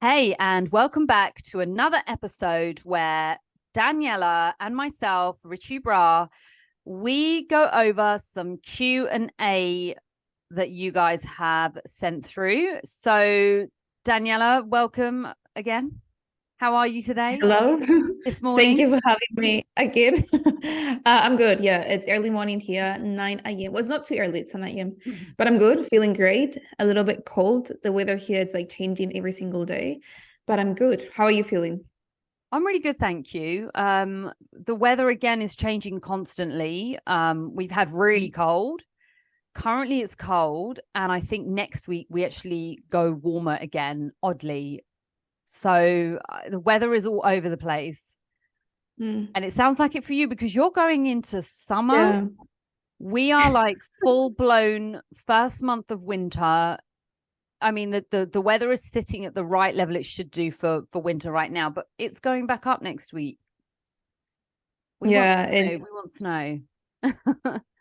Hey, and welcome back to another episode where Daniella and myself, Richie Bra, we go over some Q&A that you guys have sent through. So, Daniella, welcome again. How are you today? Hello. This Thank morning? you for having me again. I'm good. Yeah, it's early morning here, 9 a.m. Well, it's not too early, it's 9 a.m. But I'm good, feeling great. A little bit cold. The weather here, it's like changing every single day. But I'm good. How are you feeling? I'm really good, thank you. The weather again is changing constantly. We've had really cold. Currently it's cold, and I think next week we actually go warmer again, oddly. So the weather is all over the place. Mm. And it sounds like it for you because you're going into summer. Yeah. We are like full blown first month of winter. I mean, the weather is sitting at the right level it should do for winter right now, but it's going back up next week. We want Yeah, snow. We want snow.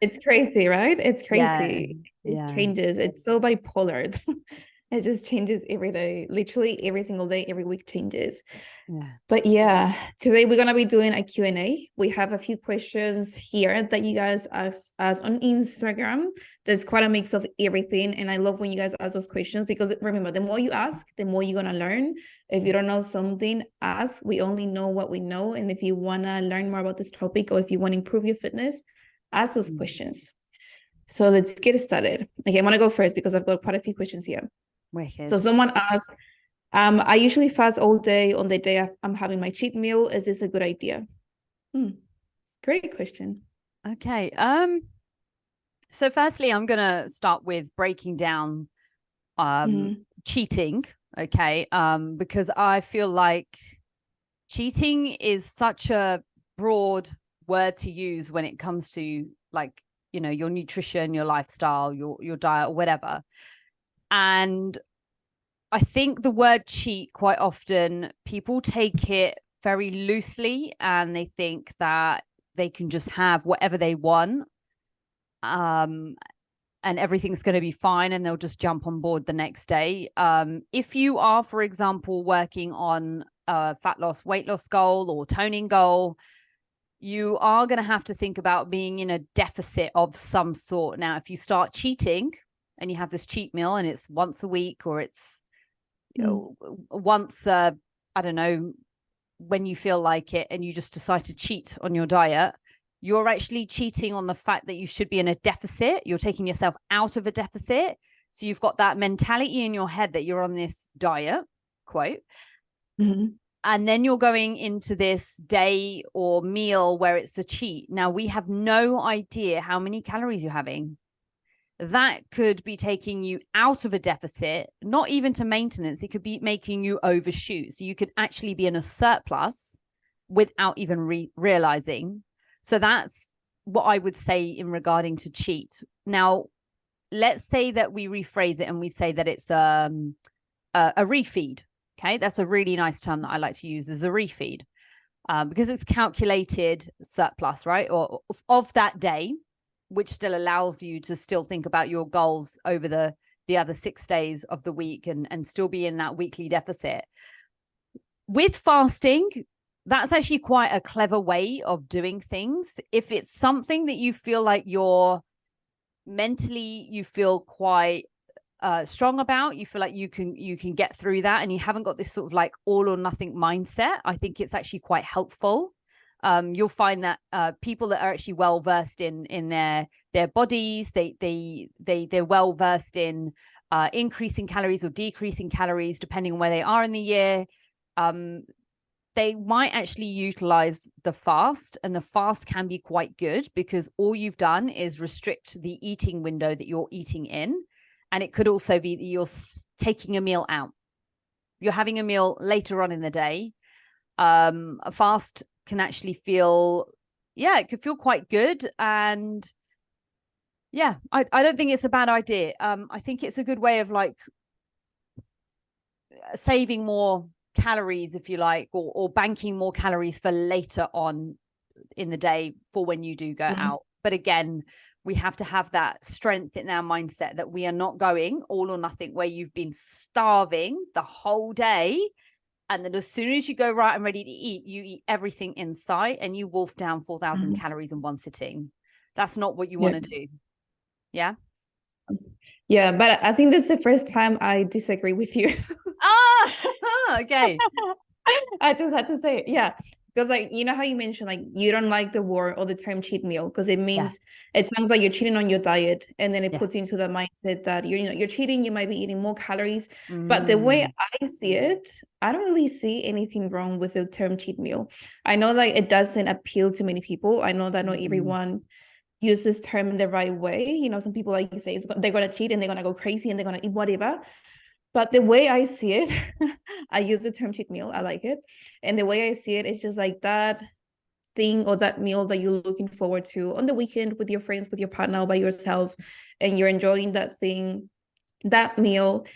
it's crazy, right? It's Yeah. crazy. It Yeah. changes. It's so bipolar. It just changes every day. Literally every single day, every week changes. Yeah. But yeah, today we're gonna be doing a Q&A. We have a few questions here that you guys ask us on Instagram. There's quite a mix of everything, and I love when you guys ask those questions because remember, the more you ask, the more you're gonna learn. If you don't know something, ask. We only know what we know, and if you wanna learn more about this topic or if you want to improve your fitness, ask those questions. So let's get started. Okay, I'm gonna go first because I've got quite a few questions here. Wicked. So someone asked, I usually fast all day on the day I'm having my cheat meal. Is this a good idea? Great question. Okay. So firstly, I'm gonna start with breaking down Mhm. cheating, okay? Because I feel like cheating is such a broad word to use when it comes to like, your nutrition, your lifestyle, your diet or whatever. And I think the word cheat, quite often people take it very loosely and they think that they can just have whatever they want, um and everything's going to be fine and they'll just jump on board the next day. If you are, for example, working on a fat loss, weight loss goal or toning goal, you are going to have to think about being in a deficit of some sort. Now, if you start cheating and you have this cheat meal and it's once a week or it's Mm. once, I don't know, when you feel like it and you just decide to cheat on your diet, you're actually cheating on the fact that you should be in a deficit. You're taking yourself out of a deficit. So you've got that mentality in your head that you're on this diet, quote, Mhm. and then you're going into this day or meal where it's a cheat. Now, we have no idea how many calories you're having. That could be taking you out of a deficit, not even to maintenance. It could be making you overshoot. So you could actually be in a surplus without even realizing. So that's what I would say in regarding to cheat. Now, let's say that we rephrase it and we say that it's a refeed. Okay, that's a really nice term that I like to use, as a refeed, because it's calculated surplus, right? Or of that day, which still allows you to still think about your goals over the other 6 days of the week and still be in that weekly deficit. With fasting, that's actually quite a clever way of doing things. If it's something that you feel like you're mentally, you feel quite strong about, you feel like you can get through that and you haven't got this sort of like all or nothing mindset, I think it's actually quite helpful. You'll find that people that are actually well versed in their bodies, they're well versed in increasing calories or decreasing calories depending on where they are in the year. um, they might actually utilize the fast, and the fast can be quite good because all you've done is restrict the eating window that you're eating in. And it could also be that you're taking a meal out, you're having a meal later on in the day. A fast can actually feel, yeah, it could feel quite good. And yeah, I don't think it's a bad idea. I think it's a good way of like saving more calories, if you like, or banking more calories for later on in the day for when you do go Mm. out. But again, we have to have that strength in our mindset that we are not going all or nothing, where you've been starving the whole day. And then as soon as you go right and ready to eat, you eat everything in sight and you wolf down 4,000 calories in one sitting. That's not what you want to do. Yeah. Yeah, but I think that's the first time I disagree with you. Okay. I just had to say it. Yeah. Because like, you know how you mentioned like you don't like the word or the term cheat meal because it means it sounds like you're cheating on your diet, and then it puts you into the mindset that you're cheating, you might be eating more calories. But the way I see it, I don't really see anything wrong with the term cheat meal. I know like it doesn't appeal to many people. I know that not everyone use this term in the right way. You know, some people, like you say, they're gonna cheat and they're gonna go crazy and they're gonna eat whatever. But the way I see it, I use the term cheat meal. I like it. And the way I see it, it's just like that thing or that meal that you're looking forward to on the weekend with your friends, with your partner, or by yourself, and you're enjoying that thing, that meal.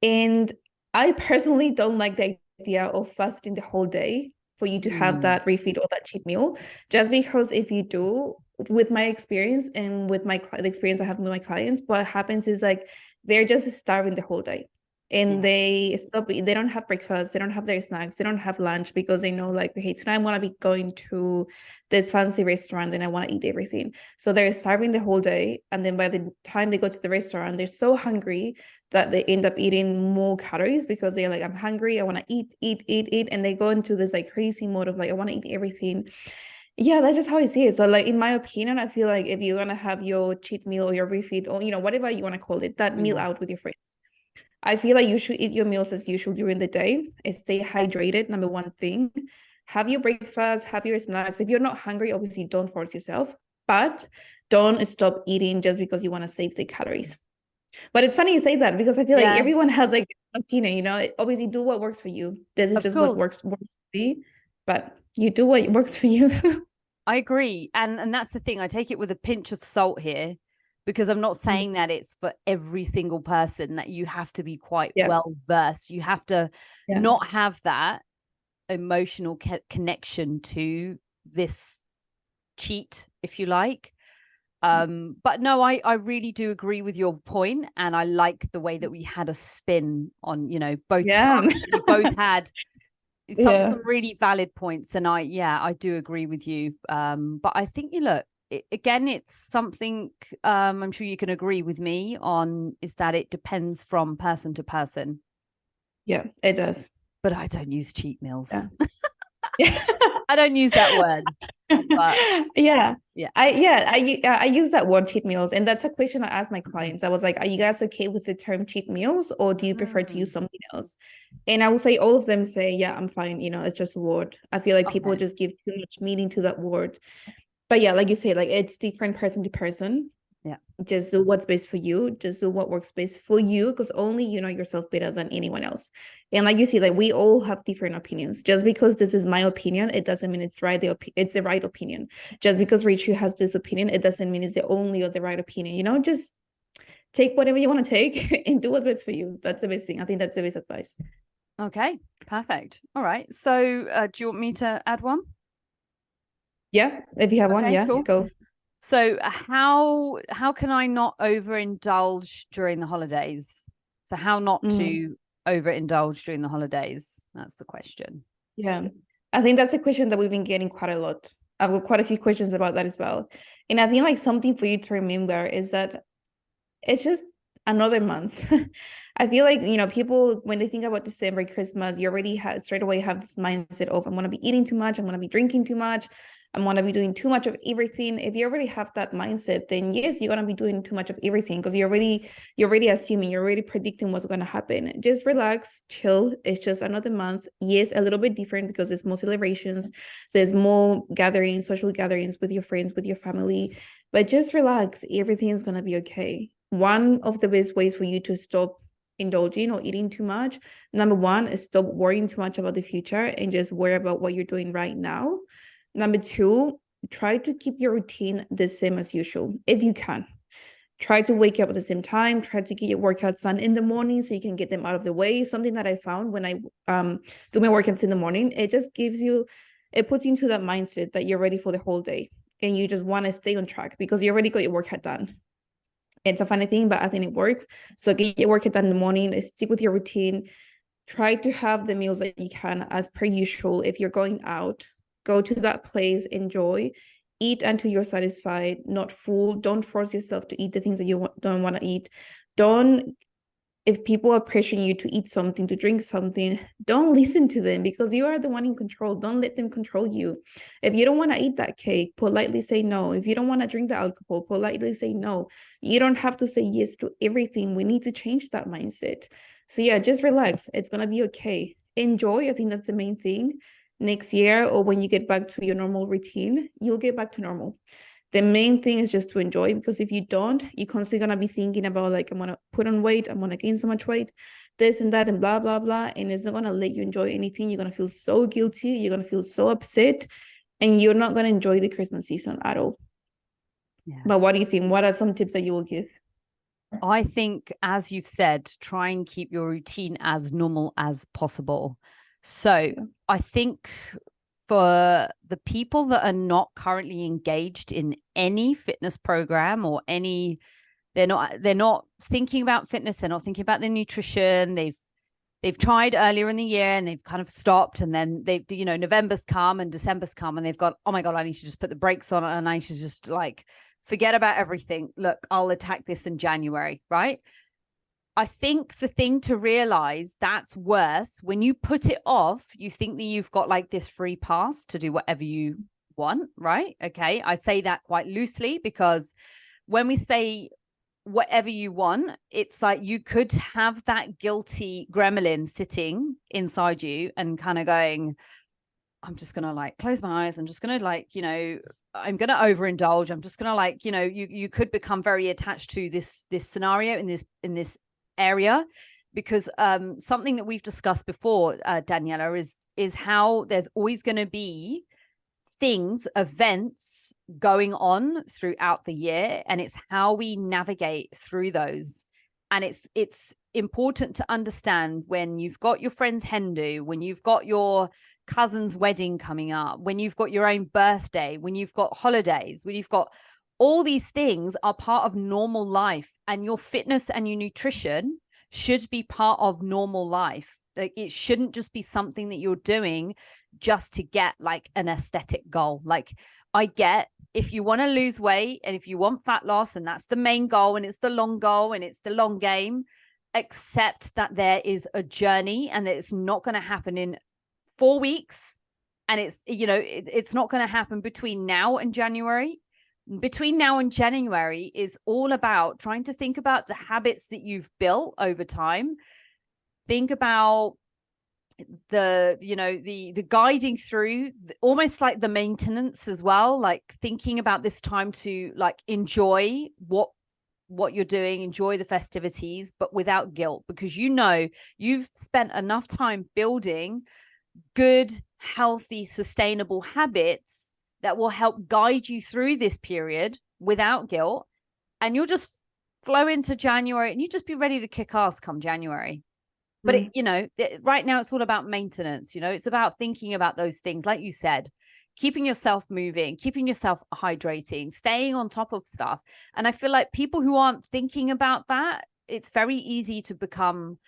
And I personally don't like the idea of fasting the whole day for you to have that refeed or that cheat meal, just because if you do, with my experience and with the experience I have with my clients, what happens is like they're just starving the whole day. And they don't have breakfast, they don't have their snacks, they don't have lunch, because they know like, okay, tonight I'm gonna be going to this fancy restaurant and I want to eat everything. So they're starving the whole day, and then by the time they go to the restaurant, they're so hungry that they end up eating more calories because they're like, I'm hungry, I want to eat, and they go into this like crazy mode of like, I want to eat everything. Yeah, that's just how I see it. So like in my opinion, I feel like if you're gonna have your cheat meal or your refeed, or whatever you want to call it, that meal out with your friends, I feel like you should eat your meals as usual during the day. Stay hydrated, number one thing. Have your breakfast, have your snacks. If you're not hungry, obviously don't force yourself, but don't stop eating just because you want to save the calories. But it's funny you say that, because I feel like everyone has like an opinion, obviously do what works for you. This is just what works for me, but you do what works for you. I agree. And that's the thing. I take it with a pinch of salt here, because I'm not saying that it's for every single person, that you have to be quite well versed. You have to not have that emotional connection to this cheat, if you like. But no, I really do agree with your point, and I like the way that we had a spin on both sides. We both had some really valid points, and I do agree with you. But I think again, it's something I'm sure you can agree with me on, is that it depends from person to person. Yeah, it does. But I don't use cheat meals. Yeah. I don't use that word. But I use that word, cheat meals, and that's a question I asked my clients. I was like, are you guys okay with the term cheat meals, or do you prefer to use something else? And I will say all of them say, yeah, I'm fine, it's just a word. I feel like people just give too much meaning to that word. But yeah, like you say, like it's different person to person. Yeah. Just do what's best for you. Just do what works best for you, because only you know yourself better than anyone else. And like you see, like we all have different opinions. Just because this is my opinion, it doesn't mean it's right. It's the right opinion. Just because Richie has this opinion, it doesn't mean it's the only or the right opinion. Just take whatever you want to take and do what's best for you. That's the best thing. I think that's the best advice. Okay, perfect. All right. So do you want me to add one? Yeah, if you have one, cool. Go. So how can I not overindulge during the holidays? So how not to overindulge during the holidays? That's the question. Yeah, I think that's a question that we've been getting quite a lot. I've got quite a few questions about that as well. And I think like something for you to remember is that it's just another month. I feel like, people, when they think about December, Christmas, you already straight away have this mindset of, I'm going to be eating too much, I'm going to be drinking too much, I'm going to be doing too much of everything. If you already have that mindset, then yes, you're going to be doing too much of everything, because you're already assuming, you're already predicting what's going to happen. Just relax, chill. It's just another month. Yes, a little bit different because there's more celebrations, there's more gatherings, social gatherings with your friends, with your family, but just relax. Everything is going to be okay. One of the best ways for you to stop indulging or eating too much, number one, is stop worrying too much about the future and just worry about what you're doing right now. Number two, try to keep your routine the same as usual if you can. Try to wake up at the same time. Try to get your workouts done in the morning so you can get them out of the way. Something that I found when I do my workouts in the morning, it puts you into that mindset that you're ready for the whole day. and you just want to stay on track because you already got your workout done. It's a funny thing, but I think it works. So get your workout done in the morning, stick with your routine, try to have the meals that you can as per usual. If you're going out, go to that place, enjoy, eat until you're satisfied, not full. Don't force yourself to eat the things that you don't want to eat. Don't If people are pressuring you to eat something, to drink something, don't listen to them because you are the one in control. Don't let them control you. If you don't want to eat that cake, politely say no. If you don't want to drink the alcohol, politely say no. You don't have to say yes to everything. We need to change that mindset. So yeah, just relax. It's going to be okay. Enjoy. I think that's the main thing. Next year or when you get back to your normal routine, you'll get back to normal. The main thing is just to enjoy, because if you don't, you're constantly gonna be thinking about like, I'm gonna put on weight, I'm gonna gain so much weight, this and that and blah blah blah, and it's not gonna let you enjoy anything. You're gonna feel so guilty, you're gonna feel so upset, and you're not gonna enjoy the Christmas season at all. Yeah. But what do you think? What are some tips that you will give? I think, as you've said, try and keep your routine as normal as possible. So I think for the people that are not currently engaged in any fitness program or any, they're not thinking about fitness, they're not thinking about their nutrition, they've tried earlier in the year and they've kind of stopped, and then November's come and December's come and they've got, oh my God, I need to just put the brakes on and I need to just like forget about everything. Look, I'll attack this in January, right? I think the thing to realize, that's worse. When you put it off, you think that you've got like this free pass to do whatever you want, right? Okay. I say that quite loosely because when we say whatever you want, it's like you could have that guilty gremlin sitting inside you and kind of going, I'm just going to like close my eyes. I'm just going to like, I'm going to overindulge. I'm just going to like, you could become very attached to this scenario in this area, because something that we've discussed before, Daniella, is how there's always going to be events going on throughout the year, and it's how we navigate through those. And it's important to understand when you've got your friend's hen do, when you've got your cousin's wedding coming up, when you've got your own birthday, when you've got holidays, when you've got all these things are part of normal life, and your fitness and your nutrition should be part of normal life. Like, it shouldn't just be something that you're doing just to get like an aesthetic goal. Like, I get if you want to lose weight and if you want fat loss and that's the main goal and it's the long goal and it's the long game, accept that there is a journey and that it's not going to happen in 4 weeks. And it's not going to happen between now and January. Between now and January is all about trying to think about the habits that you've built over time. Think about the guiding through, almost like the maintenance as well, like thinking about this time to like enjoy what you're doing, enjoy the festivities, but without guilt, because you've spent enough time building good, healthy, sustainable habits that will help guide you through this period without guilt. And you'll just flow into January and you just be ready to kick ass come January. But right now it's all about maintenance. It's about thinking about those things, like you said, keeping yourself moving, keeping yourself hydrating, staying on top of stuff. And I feel like people who aren't thinking about that, it's very easy to become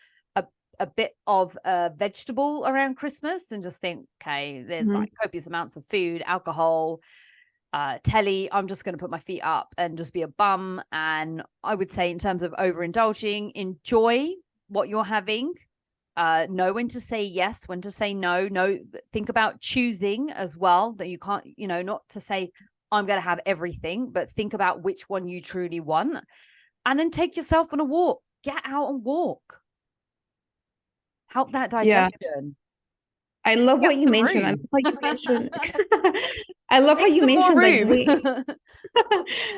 a bit of a vegetable around Christmas and just think, okay, there's like copious amounts of food, alcohol, telly, I'm just going to put my feet up and just be a bum. And I would say, in terms of overindulging, enjoy what you're having, know when to say yes, when to say no. Think about choosing as well, that you can't, not to say I'm going to have everything, but think about which one you truly want, and then take yourself on a walk. Get out and walk. Help that digestion. I love what you mentioned. I love how you mentioned. I love how you mentioned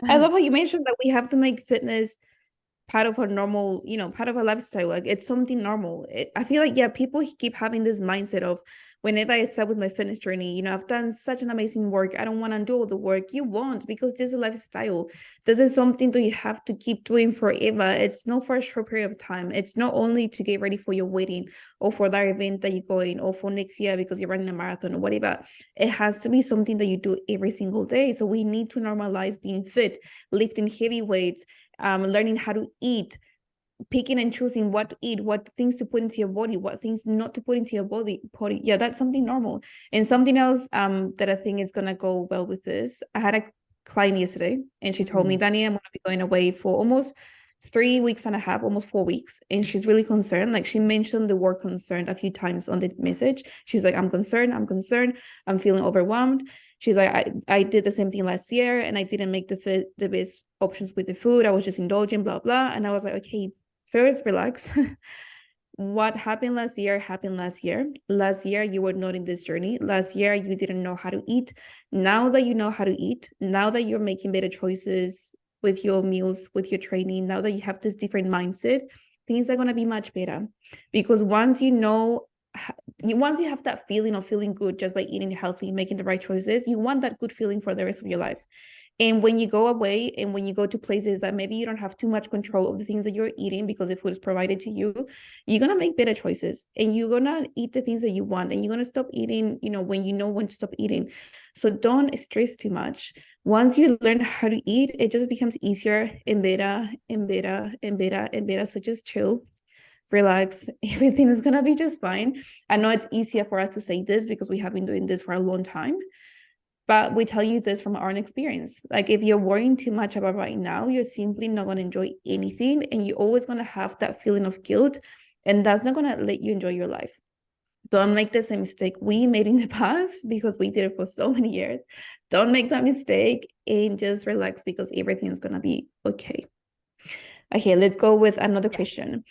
I love how you mentioned that we have to make fitness part of our normal, part of our lifestyle. Like, it's something normal. I feel like, people keep having this mindset of, whenever I start with my fitness journey, you know, I've done such an amazing work. I don't want to do all the work. You won't, because this is a lifestyle. This is something that you have to keep doing forever. It's not for a short period of time. It's not only to get ready for your wedding or for that event that you're going, or for next year because you're running a marathon or whatever. It has to be something that you do every single day. So we need to normalize being fit, lifting heavy weights, learning how to eat, picking and choosing what to eat, what things to put into your body, what things not to put into your body. Yeah, that's something normal. And something else that I think is gonna go well with this. I had a client yesterday, and she told me, Dani, I'm gonna be going away for almost 3 weeks and a half, almost 4 weeks. And she's really concerned. Like, she mentioned the word concerned a few times on the message. She's like, I'm concerned, I'm feeling overwhelmed. She's like, I did the same thing last year, and I didn't make the best options with the food. I was just indulging, blah, blah. And I was like, okay, first, relax. What happened last year happened last year. Last year, you were not in this journey. Last year, you didn't know how to eat. Now that you know how to eat, now that you're making better choices with your meals, with your training, now that you have this different mindset, things are going to be much better. Because once you know, once you have that feeling of feeling good just by eating healthy, making the right choices, you want that good feeling for the rest of your life. And when you go away and when you go to places that maybe you don't have too much control of the things that you're eating because the food is provided to you, you're going to make better choices, and you're going to eat the things that you want, and you're going to stop eating, you know, when you know when to stop eating. So don't stress too much. Once you learn how to eat, it just becomes easier and better and better and better and better. So just chill, relax. Everything is going to be just fine. I know it's easier for us to say this because we have been doing this for a long time. But we tell you this from our own experience. Like, if you're worrying too much about right now, you're simply not going to enjoy anything. And you're always going to have that feeling of guilt. And that's not going to let you enjoy your life. Don't make the same mistake we made in the past, because we did it for so many years. Don't make that mistake, and just relax, because everything is going to be okay. Okay, let's go with another question.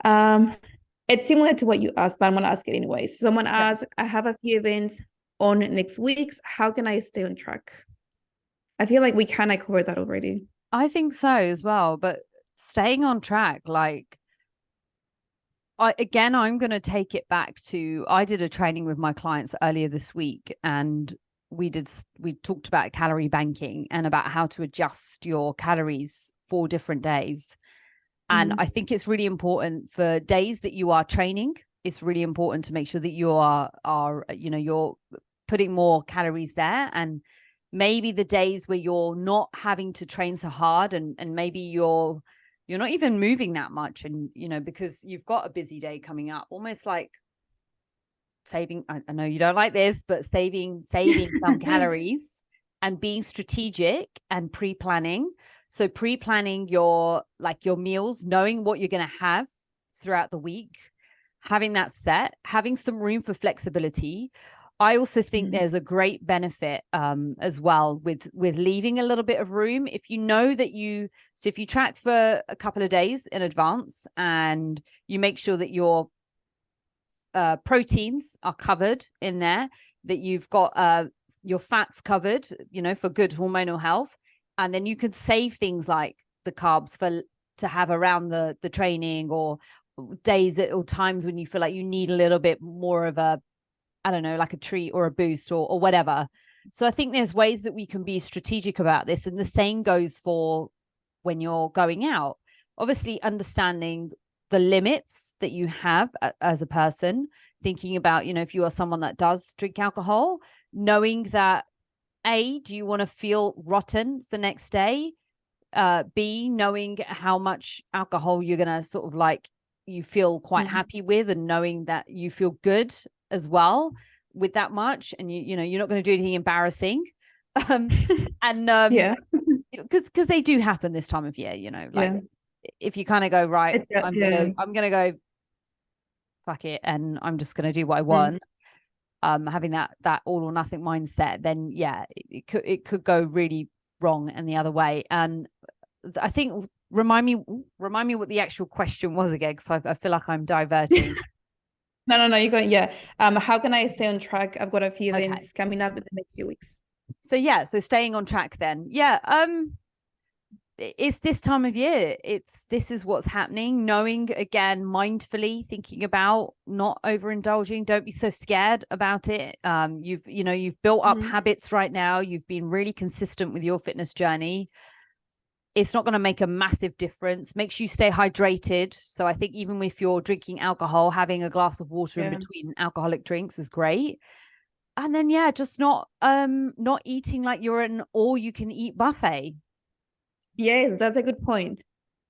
It's similar to what you asked, but I'm going to ask it anyway. Someone asked, I have a few events on next week's. How can I stay on track? I feel like we kind of covered that already. I think so as well. But staying on track, like, I'm going to take it back to, I did a training with my clients earlier this week, and we talked about calorie banking and about how to adjust your calories for different days. And I think it's really important for days that you are training. It's really important to make sure that you are you know, you're putting more calories there. And maybe the days where you're not having to train so hard, and maybe you're not even moving that much, and, you know, because you've got a busy day coming up, almost like saving, I know you don't like this, but saving some calories and being strategic and pre-planning. So pre-planning your meals, knowing what you're going to have throughout the week, having that set, having some room for flexibility. I also think there's a great benefit as well with leaving a little bit of room. If you know that if you track for a couple of days in advance, and you make sure that your proteins are covered in there, that you've got your fats covered, you know, for good hormonal health. And then you can save things like the carbs to have around the training, or days or times when you feel like you need a little bit more of a, I don't know, like a treat or a boost or whatever. So I think there's ways that we can be strategic about this. And the same goes for when you're going out. Obviously, understanding the limits that you have as a person, thinking about, you know, if you are someone that does drink alcohol, knowing that, A, do you want to feel rotten the next day? B, knowing how much alcohol you're going to sort of like, you feel quite happy with, and knowing that you feel good as well with that much, and you know, you're not going to do anything embarrassing. Yeah, because they do happen this time of year, you know, like if you kind of go, right, I'm gonna go fuck it, and I'm just gonna do what I want, having that all or nothing mindset, then it could go really wrong and the other way. And I think remind me what the actual question was again, because I feel like I'm diverting. No, you're going. How can I stay on track? I've got a few events coming up in the next few weeks. So staying on track then. it's this time of year. This is what's happening. Knowing, again, mindfully thinking about not overindulging. Don't be so scared about it. You've built up habits right now. You've been really consistent with your fitness journey. It's not going to make a massive difference. Make sure you stay hydrated. So I think even if you're drinking alcohol, having a glass of water in between alcoholic drinks is great. And then just not eating like you're an all-you-can-eat buffet. Yes, that's a good point.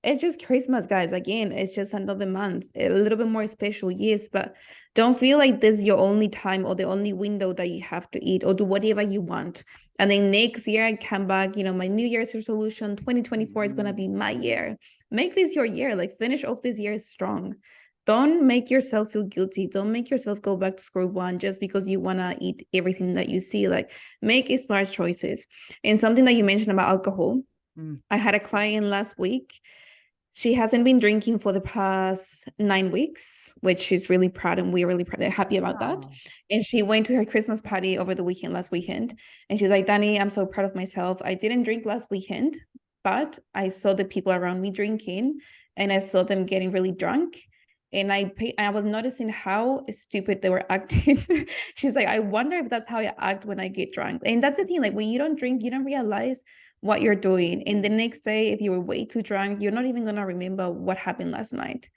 It's just Christmas, guys. Again, it's just another month, a little bit more special, yes, but don't feel like this is your only time or the only window that you have to eat or do whatever you want. And then next year I come back, my New Year's resolution, 2024 is going to be my year. Make this your year, like finish off this year strong. Don't make yourself feel guilty. Don't make yourself go back to square one just because you want to eat everything that you see. Like make smart choices. And something that you mentioned about alcohol, I had a client last week. She hasn't been drinking for the past 9 weeks, which she's really proud, and we're really happy about that. And she went to her Christmas party over the weekend, last weekend. And she's like, Dani, I'm so proud of myself. I didn't drink last weekend, but I saw the people around me drinking and I saw them getting really drunk. And I was noticing how stupid they were acting. She's like, I wonder if that's how I act when I get drunk. And that's the thing, like when you don't drink, you don't realize what you're doing. And the next day, if you were way too drunk, you're not even going to remember what happened last night.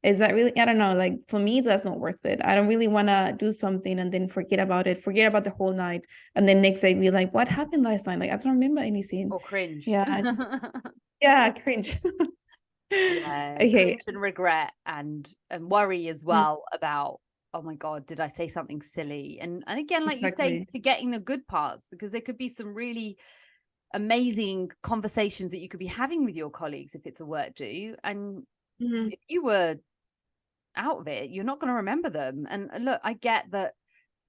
Is that really, I don't know, like for me, that's not worth it. I don't really want to do something and then forget about it, forget about the whole night. And then next day be like, what happened last night? Like, I don't remember anything. Or cringe. Yeah. Yeah, cringe. Yeah, okay. cringe and regret and worry as well about, oh my God, did I say something silly? And again, like you say, forgetting the good parts, because there could be some really amazing conversations that you could be having with your colleagues if it's a work do. And if you were out of it, you're not going to remember them. And look, I get that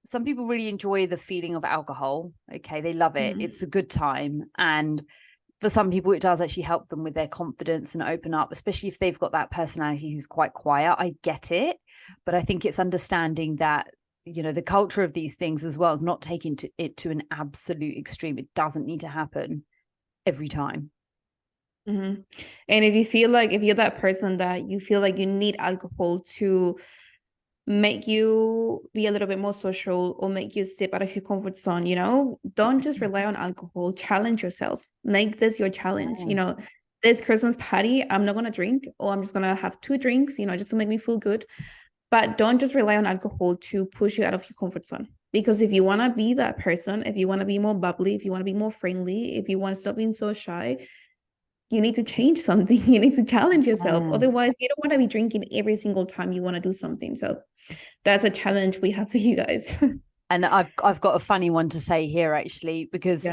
some people really enjoy the feeling of alcohol. Okay, they love it. It's a good time. And for some people, it does actually help them with their confidence and open up, especially if they've got that personality who's quite quiet. I get it. But I think it's understanding that, the culture of these things as well is not taking it to an absolute extreme. It doesn't need to happen every time. And if you're that person that you feel like you need alcohol to make you be a little bit more social or make you step out of your comfort zone, don't just rely on alcohol. Challenge yourself. Make this your challenge. This Christmas party, I'm not going to drink, or I'm just going to have 2 drinks, just to make me feel good. But don't just rely on alcohol to push you out of your comfort zone. Because if you want to be that person, if you want to be more bubbly, if you want to be more friendly, if you want to stop being so shy, you need to change something. You need to challenge yourself. Otherwise, you don't want to be drinking every single time you want to do something. So that's a challenge we have for you guys. And I've got a funny one to say here, actually, because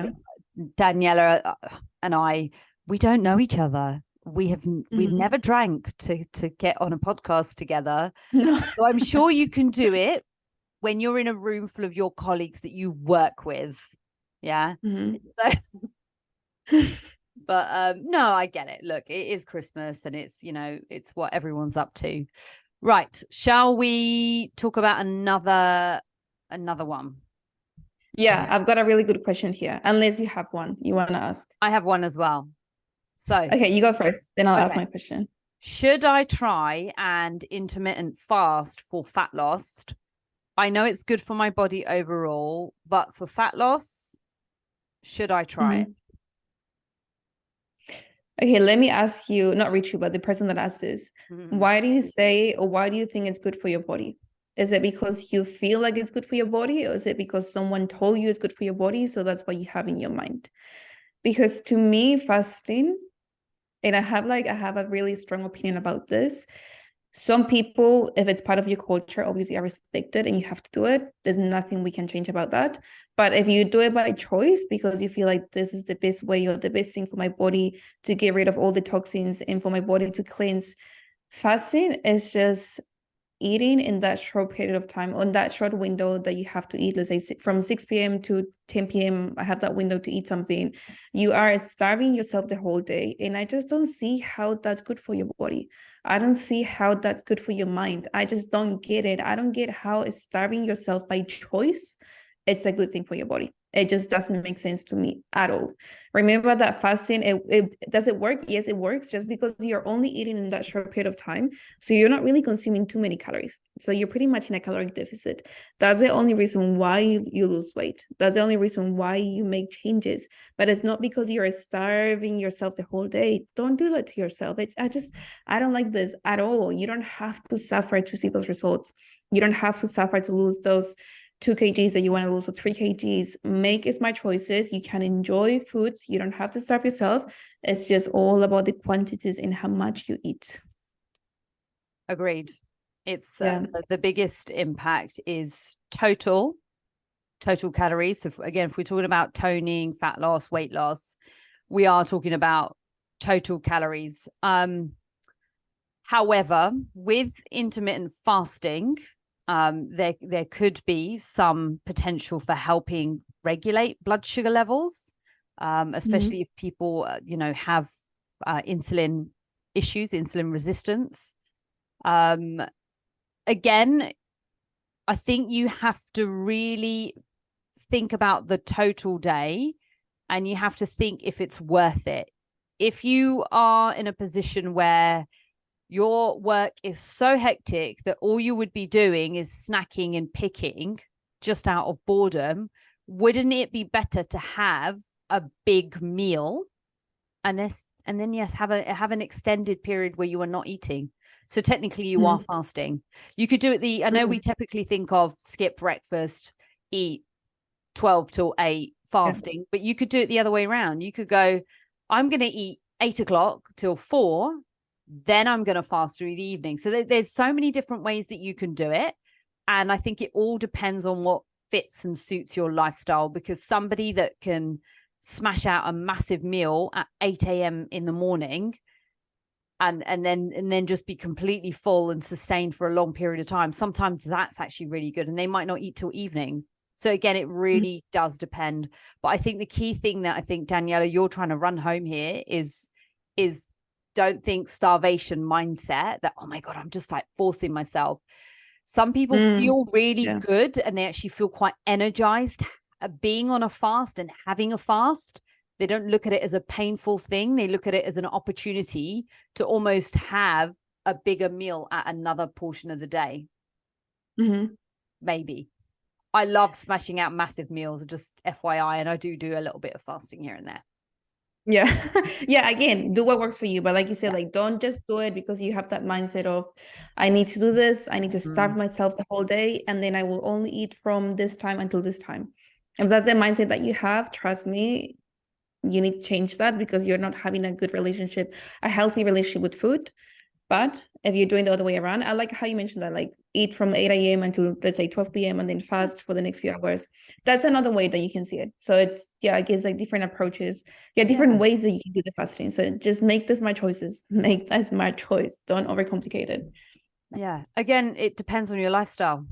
Daniella and I, we don't know each other. We've never drank to get on a podcast together. No. So I'm sure you can do it when you're in a room full of your colleagues that you work with. Yeah. But no, I get it. Look, it is Christmas and it's, it's what everyone's up to. Right. Shall we talk about another one? Yeah, I've got a really good question here. Unless you have one you want to ask. I have one as well. So okay, you go first, then I'll ask my question. Should I try and intermittent fast for fat loss? I know it's good for my body overall, but for fat loss, should I try it? Okay, let me ask you, not Richu, but the person that asked this. Why do you say, or why do you think it's good for your body? Is it because you feel like it's good for your body, or is it because someone told you it's good for your body, so that's what you have in your mind? Because to me, fasting, and I have a really strong opinion about this. Some people, if it's part of your culture, obviously I respect it and you have to do it. There's nothing we can change about that. But if you do it by choice because you feel like this is the best way or the best thing for my body to get rid of all the toxins and for my body to cleanse, fasting is just eating in that short period of time, on that short window that you have to eat. Let's say from 6 p.m. to 10 p.m. I have that window to eat something. You are starving yourself the whole day. And I just don't see how that's good for your body. I don't see how that's good for your mind. I just don't get it. I don't get how starving yourself by choice, it's a good thing for your body. It just doesn't make sense to me at all. Remember that fasting, does it work? Yes, it works, just because you're only eating in that short period of time. So you're not really consuming too many calories. So you're pretty much in a caloric deficit. That's the only reason why you lose weight. That's the only reason why you make changes. But it's not because you're starving yourself the whole day. Don't do that to yourself. I don't like this at all. You don't have to suffer to see those results. You don't have to suffer to lose those 2 kgs that you want to lose, or 3 kgs. Make smart choices. You can enjoy foods. You don't have to starve yourself. It's just all about the quantities and how much you eat. Agreed. It's Yeah. the biggest impact is total calories. So again, if we're talking about toning, fat loss, weight loss, we are talking about total calories. However, with intermittent fasting, there could be some potential for helping regulate blood sugar levels, especially if people, have insulin issues, insulin resistance. Again, I think you have to really think about the total day, and you have to think if it's worth it. If you are in a position where your work is so hectic that all you would be doing is snacking and picking just out of boredom, wouldn't it be better to have a big meal and then yes, have an extended period where you are not eating? So technically you are fasting. You could do it I know we typically think of skip breakfast, eat 12 till 8 fasting, but you could do it the other way around. You could go, I'm going to eat 8 o'clock till 4, then I'm going to fast through the evening. So there's so many different ways that you can do it. And I think it all depends on what fits and suits your lifestyle, because somebody that can smash out a massive meal at 8 a.m. in the morning and then just be completely full and sustained for a long period of time, sometimes that's actually really good, and they might not eat till evening. So again, it really does depend. But I think the key thing that I think, Daniella, you're trying to run home here is don't think starvation mindset that, oh my God, I'm just like forcing myself. Some people feel really good, and they actually feel quite energized being on a fast and having a fast. They don't look at it as a painful thing. They look at it as an opportunity to almost have a bigger meal at another portion of the day. Maybe. I love smashing out massive meals, just FYI, and I do a little bit of fasting here and there. Yeah. Yeah. Again, do what works for you. But like you said, like, don't just do it because you have that mindset of, I need to do this. I need to starve myself the whole day, and then I will only eat from this time until this time. If that's the mindset that you have, trust me, you need to change that, because you're not having a good relationship, a healthy relationship with food. But if you're doing the other way around, I like how you mentioned that, like, eat from 8 a.m. until, let's say, 12 p.m. and then fast for the next few hours. That's another way that you can see it. So it gives like different approaches. Different ways that you can do the fasting. So just make the smart choices. Make a smart choice. Don't overcomplicate it. Yeah. Again, it depends on your lifestyle,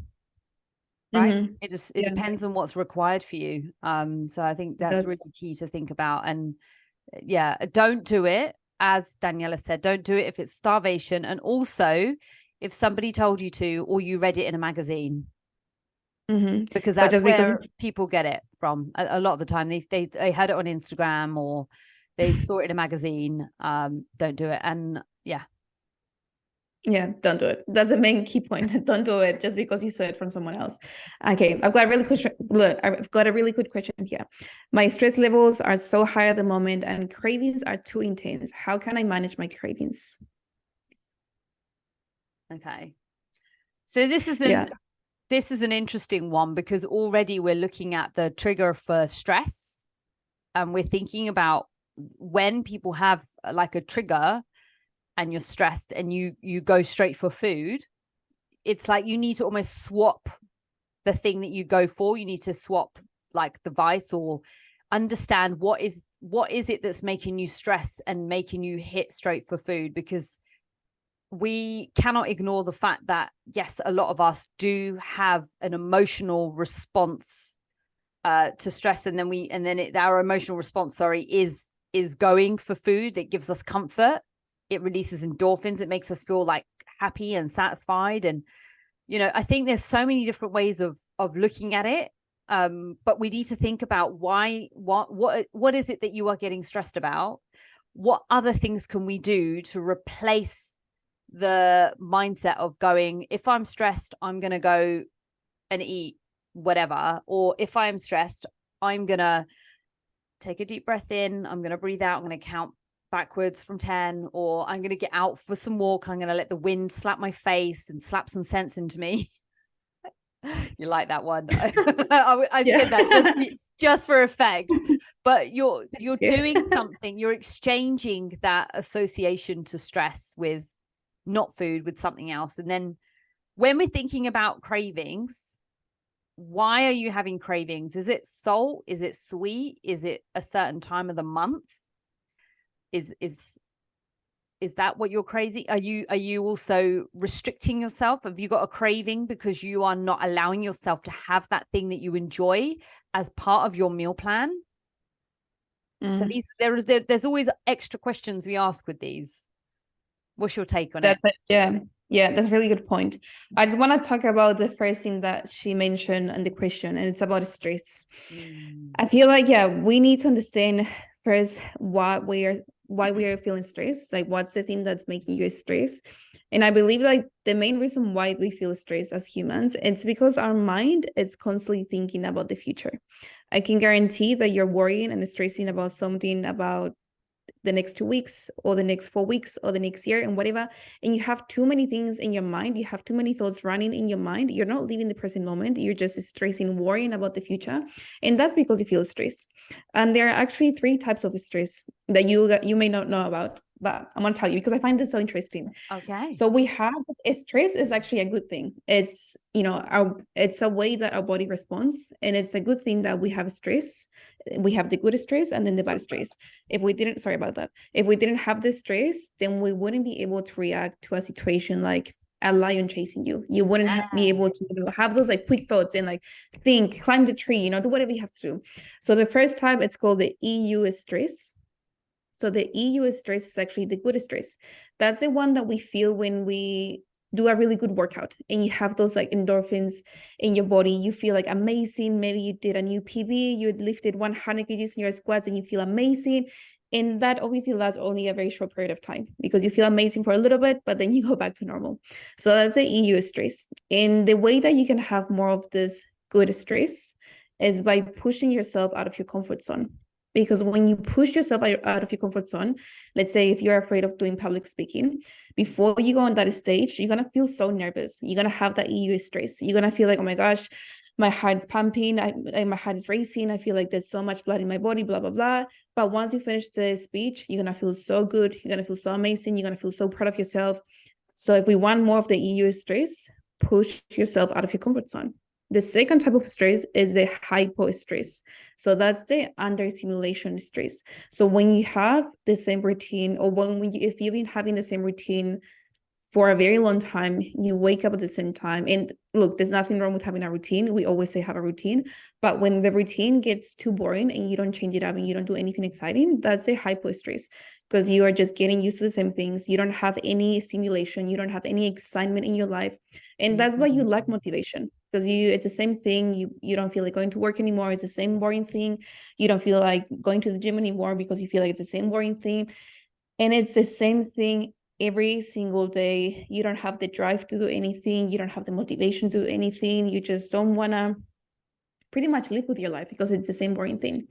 right? It depends on what's required for you. So I think that's really key to think about. And don't do it, as Daniella said, don't do it if it's starvation, and also if somebody told you to, or you read it in a magazine, because that's where people get it from. A lot of the time they heard it on Instagram, or they saw it in a magazine. Don't do it. And don't do it. That's the main key point. Don't do it just because you saw it from someone else. Okay, I've got a really good question here. My stress levels are so high at the moment, and cravings are too intense. How can I manage my cravings? Okay, so this is an interesting one, because already we're looking at the trigger for stress, and we're thinking about when people have like a trigger and you're stressed and you go straight for food. It's like you need to almost swap the thing that you go for. You need to swap like the vice, or understand what is it that's making you stress and making you hit straight for food, because we cannot ignore the fact that, yes, a lot of us do have an emotional response to stress, and then our emotional response, is going for food. It gives us comfort. It releases endorphins. It makes us feel like happy and satisfied. And, I think there's so many different ways of looking at it. But we need to think about what is it that you are getting stressed about? What other things can we do to replace the mindset of going, if I'm stressed, I'm going to go and eat whatever. Or if I'm stressed, I'm going to take a deep breath in. I'm going to breathe out. I'm going to count backwards from 10, or I'm going to get out for some walk. I'm going to let the wind slap my face and slap some sense into me. You like that one? I said that just for effect, but you're doing something. You're exchanging that association to stress with not food, with something else. And then when we're thinking about cravings, why are you having cravings? Is it salt? Is it sweet? Is it a certain time of the month? Is that what you're crazy? Are you also restricting yourself? Have you got a craving because you are not allowing yourself to have that thing that you enjoy as part of your meal plan? So there's always extra questions we ask with these. What's your take on it? Yeah, that's a really good point. I just want to talk about the first thing that she mentioned in the question, and it's about stress. I feel like, we need to understand first why we are feeling stressed, like what's the thing that's making you stressed. And I believe like the main reason why we feel stressed as humans, it's because our mind is constantly thinking about the future. I can guarantee that you're worrying and stressing about something, about the next 2 weeks or the next 4 weeks or the next year and whatever, and you have too many things in your mind, you have too many thoughts running in your mind, you're not living the present moment, you're just stressing, worrying about the future, and that's because you feel stressed. And there are actually 3 types of stress that you may not know about, but I'm going to tell you because I find this so interesting. Okay. So we have stress is actually a good thing. It's, it's a way that our body responds, and it's a good thing that we have stress. We have the good stress and then the bad stress. If we didn't have the stress, then we wouldn't be able to react to a situation like a lion chasing you. You wouldn't be able to have those like quick thoughts and like think, climb the tree, do whatever you have to do. So the first type, it's called the EU stress. So the EU stress is actually the good stress. That's the one that we feel when we do a really good workout and you have those like endorphins in your body. You feel like amazing. Maybe you did a new PB, you lifted 100 kgs in your squats and you feel amazing. And that obviously lasts only a very short period of time because you feel amazing for a little bit, but then you go back to normal. So that's the EU stress. And the way that you can have more of this good stress is by pushing yourself out of your comfort zone. Because when you push yourself out of your comfort zone, let's say if you're afraid of doing public speaking, before you go on that stage, you're going to feel so nervous. You're going to have that EU stress. You're going to feel like, oh my gosh, my heart is pumping, my heart is racing. I feel like there's so much blood in my body, blah, blah, blah. But once you finish the speech, you're going to feel so good. You're going to feel so amazing. You're going to feel so proud of yourself. So if we want more of the EU stress, push yourself out of your comfort zone. The second type of stress is the hypo stress. So that's the under stimulation stress. So when you have the same routine, or if you've been having the same routine for a very long time, you wake up at the same time. And look, there's nothing wrong with having a routine. We always say have a routine. But when the routine gets too boring and you don't change it up and you don't do anything exciting, that's a hypo stress, because you are just getting used to the same things. You don't have any stimulation. You don't have any excitement in your life. And that's why you lack motivation, because it's the same thing. You don't feel like going to work anymore. It's the same boring thing. You don't feel like going to the gym anymore because you feel like it's the same boring thing. And it's the same thing every single day. You don't have the drive to do anything. You don't have the motivation to do anything. You just don't want to pretty much live with your life because it's the same boring thing.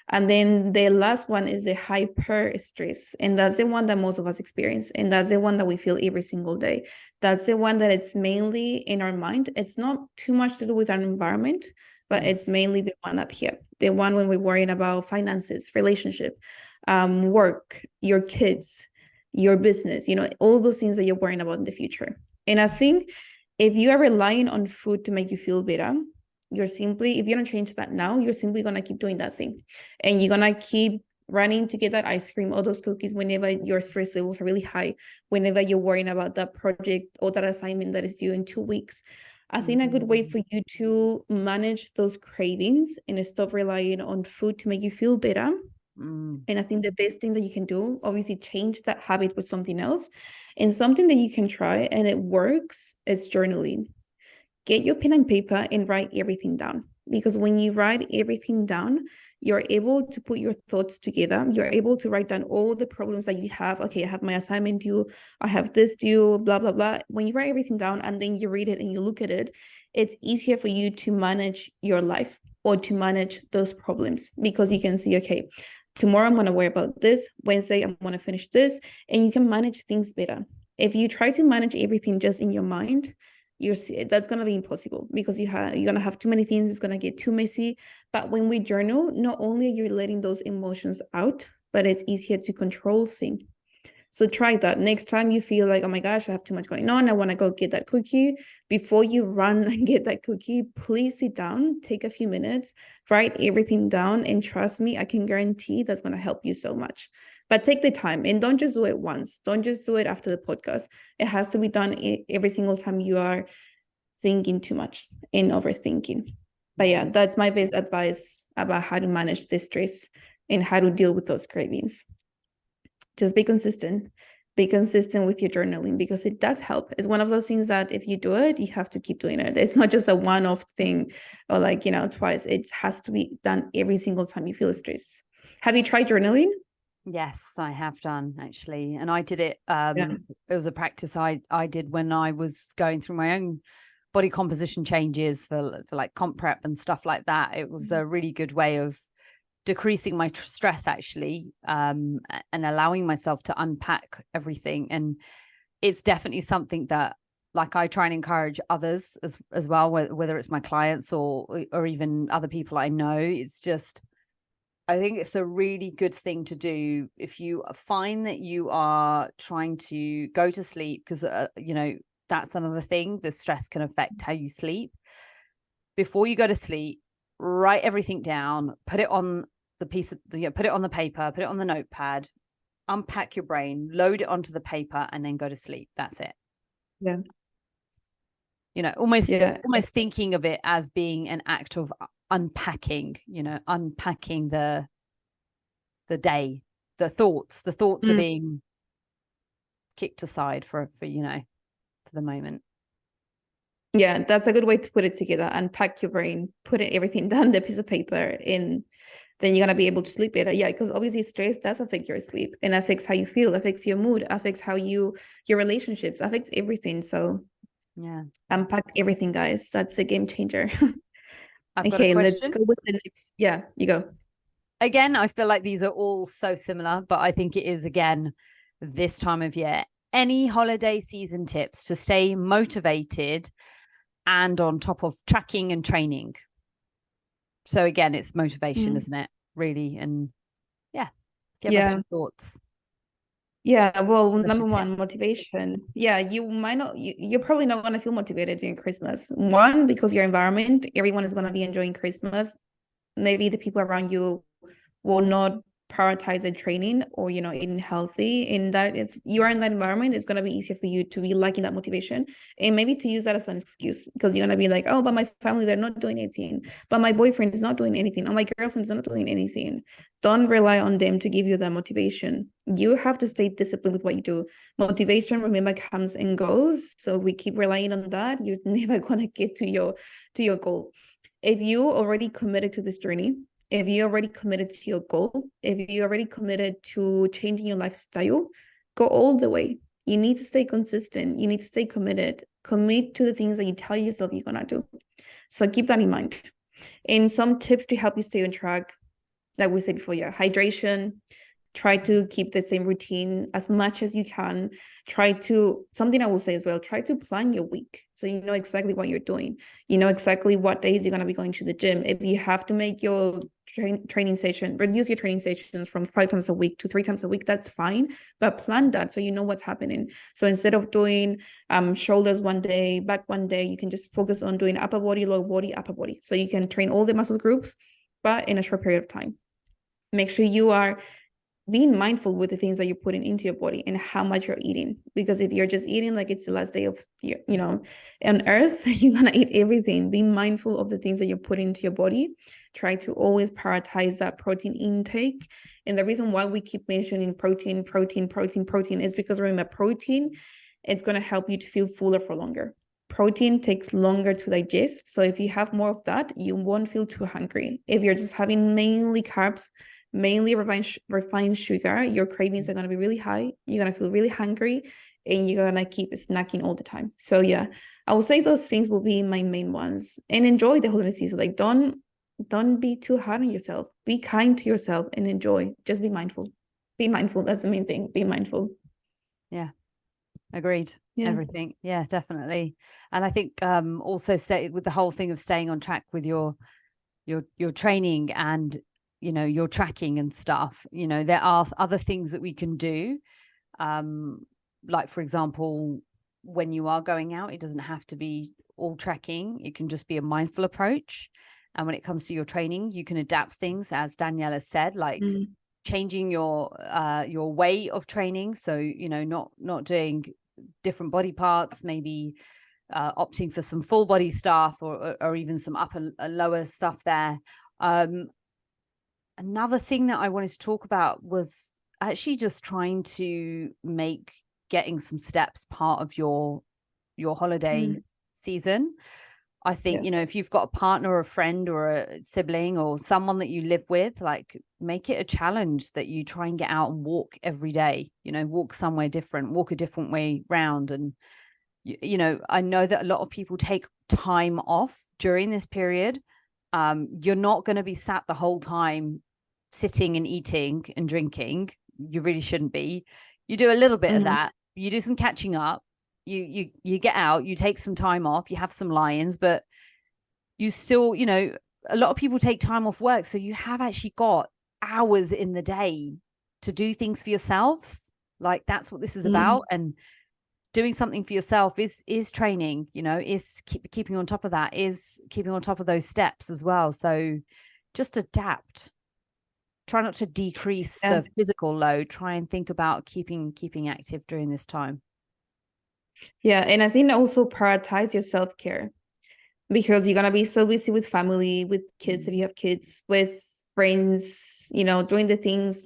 And then the last one is the hyper stress. And that's the one that most of us experience. And that's the one that we feel every single day. That's the one that it's mainly in our mind. It's not too much to do with our environment, but it's mainly the one up here. The one when we're worrying about finances, relationship, work, your kids, your business, all those things that you're worrying about in the future. And I think if you are relying on food to make you feel better, if you don't change that now, you're simply going to keep doing that thing. And you're going to keep running to get that ice cream or those cookies whenever your stress levels are really high, whenever you're worrying about that project or that assignment that is due in 2 weeks. I think a good way for you to manage those cravings and stop relying on food to make you feel better. And I think the best thing that you can do, obviously change that habit with something else. And something that you can try and it works is journaling. Get your pen and paper and write everything down. because when you write everything down, you're able to put your thoughts together. You're able to write down all the problems that you have. Okay, I have my assignment due, I have this due, blah, blah, blah. When you write everything down and then you read it and you look at it, it's easier for you to manage your life or to manage those problems, because you can see, okay, tomorrow I'm going to worry about this. Wednesday, I'm going to finish this, and you can manage things better. If you try to manage everything just in your mind, that's going to be impossible, because you're going to have too many things. It's going to get too messy. But when we journal, not only are you letting those emotions out, but it's easier to control things. So try that. Next time you feel like, oh my gosh, I have too much going on, I want to go get that cookie. Before you run and get that cookie, please sit down, take a few minutes, write everything down. And trust me, I can guarantee that's going to help you so much. But take the time and don't just do it once. Don't just do it after the podcast. It has to be done every single time you are thinking too much and overthinking. But yeah, that's my best advice about how to manage the stress and how to deal with those cravings. Just be consistent with your journaling, because it does help. It's one of those things that if you do it, you have to keep doing it. It's not just a one-off thing, or like, twice. It has to be done every single time you feel stress. Have you tried journaling? Yes, I have done, actually. And I did it. It was a practice I did when I was going through my own body composition changes for like comp prep and stuff like that. It was a really good way of decreasing my stress, actually, and allowing myself to unpack everything. And it's definitely something that, like, I try and encourage others as well, whether it's my clients or even other people I know. It's just, I think it's a really good thing to do if you find that you are trying to go to sleep, because that's another thing. The stress can affect how you sleep. Before you go to sleep, write everything down, put it on the put it on the paper, put it on the notepad, unpack your brain, load it onto the paper, and then go to sleep. That's it. Yeah. Almost thinking of it as being an act of unpacking, unpacking the day, the thoughts are being kicked aside for the moment. Yeah, that's a good way to put it together. Unpack your brain, put everything down the piece of paper, and then you're gonna be able to sleep better. Yeah, because obviously stress does affect your sleep and affects how you feel, affects your mood, affects how your relationships, affects everything. So yeah, unpack everything, guys. That's a game changer. I've got a Okay, let's question. go with the next. Yeah, you go. Again, I feel like these are all so similar, but I think it is, again, this time of year. Any holiday season tips to stay motivated and on top of tracking and training? So again, it's motivation, isn't it? Really. And give us your thoughts. Yeah, well, What's number your one, tips? motivation. Yeah, you're probably not going to feel motivated during Christmas. One, because your environment, everyone is going to be enjoying Christmas. Maybe the people around you will not prioritize the training or eating healthy. And that, if you are in that environment, it's going to be easier for you to be lacking that motivation, and maybe to use that as an excuse, because you're going to be like, oh, but my family, they're not doing anything, but my boyfriend is not doing anything, or my girlfriend is not doing anything. Don't rely on them to give you that motivation. You have to stay disciplined with what you do. Motivation, remember, comes and goes, so we keep relying on that, you're never going to get to your goal. If you already committed to this journey, if you already committed to your goal, if you already committed to changing your lifestyle, go all the way. You need to stay consistent. You need to stay committed. Commit to the things that you tell yourself you're going to do. So keep that in mind. And some tips to help you stay on track, like we said before, yeah, hydration. Try to keep the same routine as much as you can. Something I will say as well, try to plan your week, so you know exactly what you're doing. You know exactly what days you're going to be going to the gym. If you have to make your training session, reduce your training sessions from 5 times a week to 3 times a week, that's fine. But plan that so you know what's happening. So instead of doing shoulders one day, back one day, you can just focus on doing upper body, lower body, upper body. So you can train all the muscle groups, but in a short period of time. Make sure you are being mindful with the things that you're putting into your body and how much you're eating. Because if you're just eating like it's the last day of on earth, you're gonna eat everything. Be mindful of the things that you're putting into your body. Try to always prioritize that protein intake. And the reason why we keep mentioning protein is because remember, protein, it's going to help you to feel fuller for longer. protein takes longer to digest. So if you have more of that, you won't feel too hungry. If you're just having mainly carbs, mainly refined sugar, your cravings are going to be really high. You're going to feel really hungry, and you're going to keep snacking all the time. So yeah, I would say those things will be my main ones. And enjoy the holiday season. Like don't be too hard on yourself. Be kind to yourself and enjoy. Just be mindful. Be mindful. That's the main thing. Be mindful. Yeah. Agreed. Yeah. Everything. Yeah, definitely. And I think also say with the whole thing of staying on track with your training and your tracking and stuff, there are other things that we can do. Like for example, when you are going out, it doesn't have to be all tracking. It can just be a mindful approach. And when it comes to your training, you can adapt things, as Daniela said, like changing your way of training. So, not doing different body parts, maybe opting for some full body stuff or even some upper lower stuff there. Another thing that I wanted to talk about was actually just trying to make getting some steps part of your holiday season. I think, if you've got a partner or a friend or a sibling or someone that you live with, like make it a challenge that you try and get out and walk every day, walk somewhere different, walk a different way round. And, I know that a lot of people take time off during this period. You're not going to be sat the whole time sitting and eating and drinking. You really shouldn't be. You do a little bit of that. You do some catching up. You get out, you take some time off, you have some lions, but you still, a lot of people take time off work. So you have actually got hours in the day to do things for yourselves. Like that's what this is about. And doing something for yourself is training, is keeping on top of that, is keeping on top of those steps as well. So just adapt. Try not to decrease the physical load. Try and think about keeping active during this time. Yeah, and I think also prioritize your self-care, because you're gonna be so busy with family, with kids if you have kids, with friends, doing the things,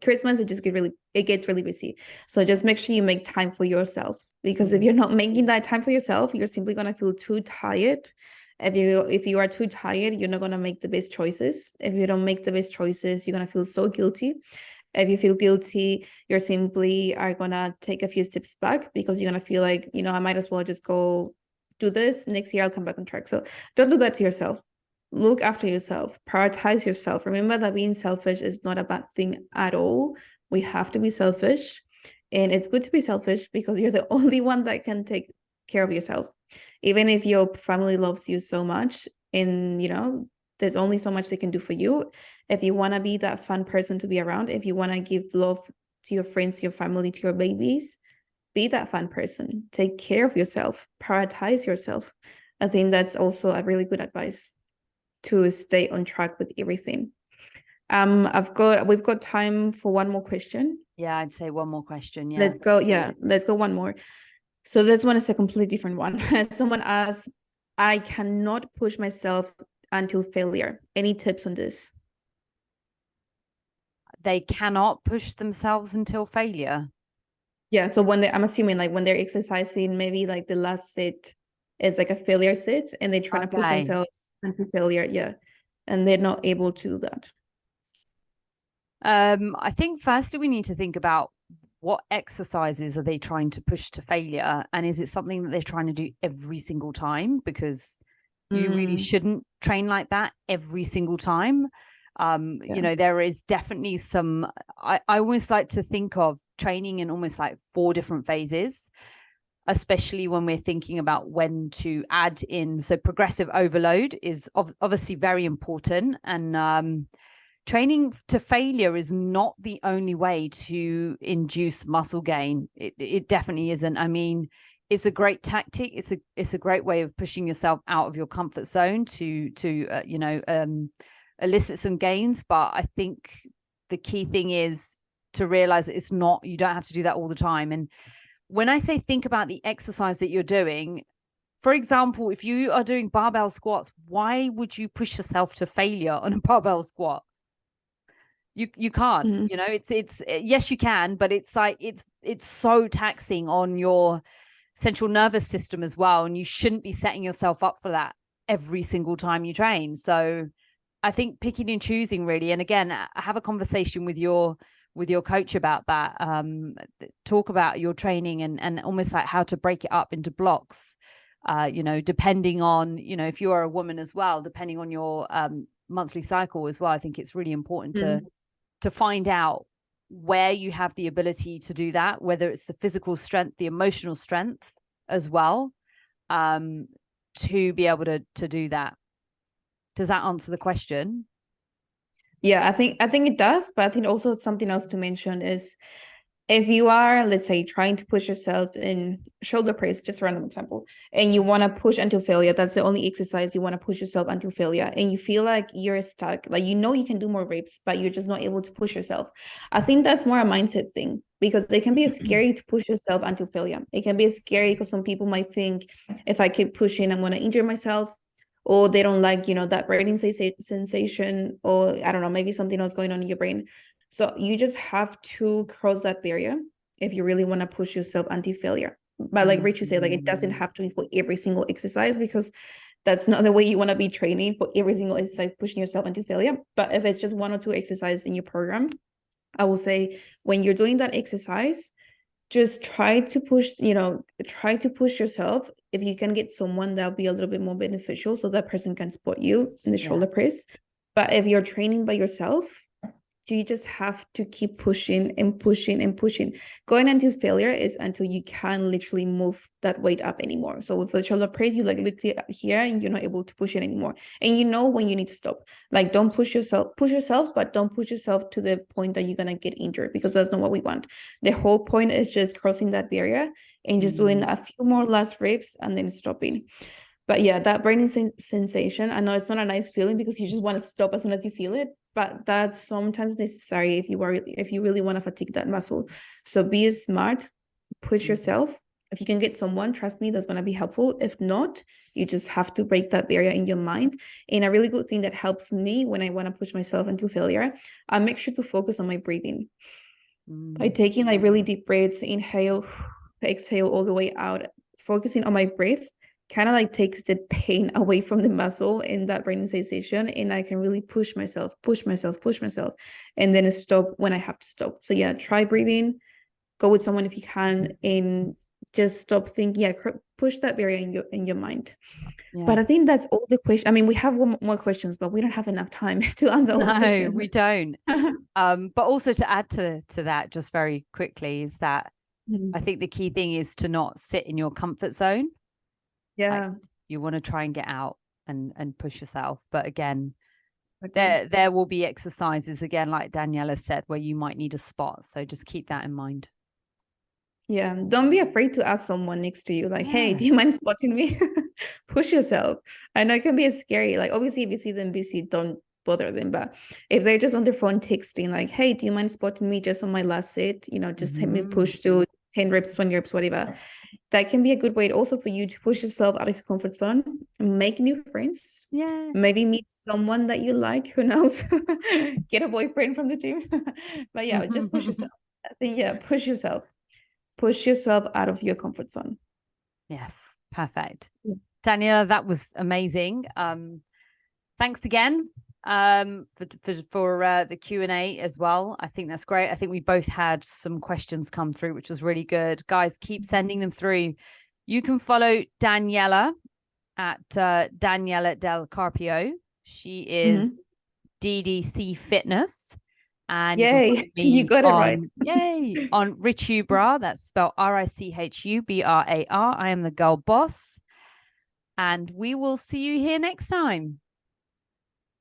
Christmas it gets really busy. So just make sure you make time for yourself, because if you're not making that time for yourself, you're simply gonna feel too tired. If you are too tired, you're not gonna make the best choices. If you don't make the best choices, you're gonna feel so guilty. If you feel guilty, you're simply are gonna take a few steps back, because you're gonna feel like, I might as well just go do this. Next year I'll come back on track. So don't do that to yourself. Look after yourself. Prioritize yourself. Remember that being selfish is not a bad thing at all. We have to be selfish, and it's good to be selfish because you're the only one that can take care of yourself. Even if your family loves you so much, and there's only so much they can do for you. If you want to be that fun person to be around, if you want to give love to your friends, to your family, to your babies, be that fun person. Take care of yourself. Prioritize yourself. I think that's also a really good advice to stay on track with everything. We've got time for one more question. Yeah, I'd say one more question. Yeah. Let's go. Yeah, let's go one more. So this one is a completely different one. Someone asked, I cannot push myself until failure. Any tips on this? They cannot push themselves until failure. Yeah, so I'm assuming like when they're exercising, maybe like the last sit is like a failure sit, and they're trying to push themselves until failure. Yeah, and they're not able to do that. I think firstly we need to think about what exercises are they trying to push to failure, and is it something that they're trying to do every single time? Because you really shouldn't train like that every single time. There is definitely some, I always like to think of training in almost like 4 different phases, especially when we're thinking about when to add in. So progressive overload is obviously very important, and training to failure is not the only way to induce muscle gain. It definitely isn't. I mean, it's a great tactic. It's a great way of pushing yourself out of your comfort zone to elicit some gains. But I think the key thing is to realize that you don't have to do that all the time. And when I say think about the exercise that you're doing, for example, if you are doing barbell squats, why would you push yourself to failure on a barbell squat? You can't, it's yes, you can, but it's like it's so taxing on your central nervous system as well. And you shouldn't be setting yourself up for that every single time you train. So I think picking and choosing really, and again, have a conversation with your coach about that. Talk about your training and almost like how to break it up into blocks. Depending on, if you are a woman as well, depending on your monthly cycle as well. I think it's really important to find out where you have the ability to do that, whether it's the physical strength, the emotional strength as well, to be able to do that. Does that answer the question? Yeah, I think it does, but I think also something else to mention is if you are, let's say, trying to push yourself in shoulder press, just a random example, and you want to push until failure, that's the only exercise you want to push yourself until failure, and you feel like you're stuck, like you can do more reps, but you're just not able to push yourself. I think that's more a mindset thing, because it can be scary to push yourself until failure. It can be scary because some people might think, if I keep pushing, I'm going to injure myself, or they don't like, that burning sensation, or I don't know, maybe something else going on in your brain. So you just have to cross that barrier if you really want to push yourself anti-failure. But like Richie said, like it doesn't have to be for every single exercise, because that's not the way you want to be training for every single exercise, pushing yourself anti-failure. But if it's just one or two exercises in your program, I will say when you're doing that exercise, just try to push yourself. If you can get someone, that'll be a little bit more beneficial, so that person can support you in the shoulder press. But if you're training by yourself, you just have to keep pushing and pushing and pushing. Going until failure is until you can't literally move that weight up anymore. So with the shoulder press, you like literally here and you're not able to push it anymore. And you know when you need to stop. Like don't push yourself, but don't push yourself to the point that you're gonna get injured, because that's not what we want. The whole point is just crossing that barrier and just doing a few more last reps and then stopping. But yeah, that burning sensation, I know it's not a nice feeling because you just want to stop as soon as you feel it, but that's sometimes necessary if you really want to fatigue that muscle. So be smart, push yourself. If you can get someone, trust me, that's going to be helpful. If not, you just have to break that barrier in your mind. And a really good thing that helps me when I want to push myself into failure, I make sure to focus on my breathing. By taking like really deep breaths, inhale, exhale all the way out, focusing on my breath kind of like takes the pain away from the muscle in that burning sensation, and I can really push myself, and then stop when I have to stop. So yeah, try breathing, go with someone if you can, and just stop thinking. Push that barrier in your mind. But I think that's all the questions. I mean, we have more questions, but we don't have enough time to answer all the questions. No, we don't. But also to add to that, just very quickly, is that I think the key thing is to not sit in your comfort zone. Yeah. Like, you want to try and get out and push yourself. But again, there will be exercises, again, like Daniella said, where you might need a spot. So just keep that in mind. Yeah. Don't be afraid to ask someone next to you, like, hey, do you mind spotting me? Push yourself. I know it can be scary. Like, obviously, if you see them busy, don't bother them. But if they're just on their phone texting, like, hey, do you mind spotting me just on my last set? Just help me push to 10 reps, 20 reps, whatever. That can be a good way also for you to push yourself out of your comfort zone, make new friends. Yeah. Maybe meet someone that you like, who knows? Get a boyfriend from the gym. But yeah, just push yourself. I think, push yourself. Push yourself out of your comfort zone. Yes, perfect. Daniella, that was amazing. Thanks again for the Q&A as well. I think that's great. I think we both had some questions come through, which was really good. Guys, keep sending them through. You can follow Daniella at Daniella Del Carpio. She is DDC Fitness. And yay, you got it right. Yay, on Richubra, that's spelled Richubraar. I am the girl boss. And we will see you here next time.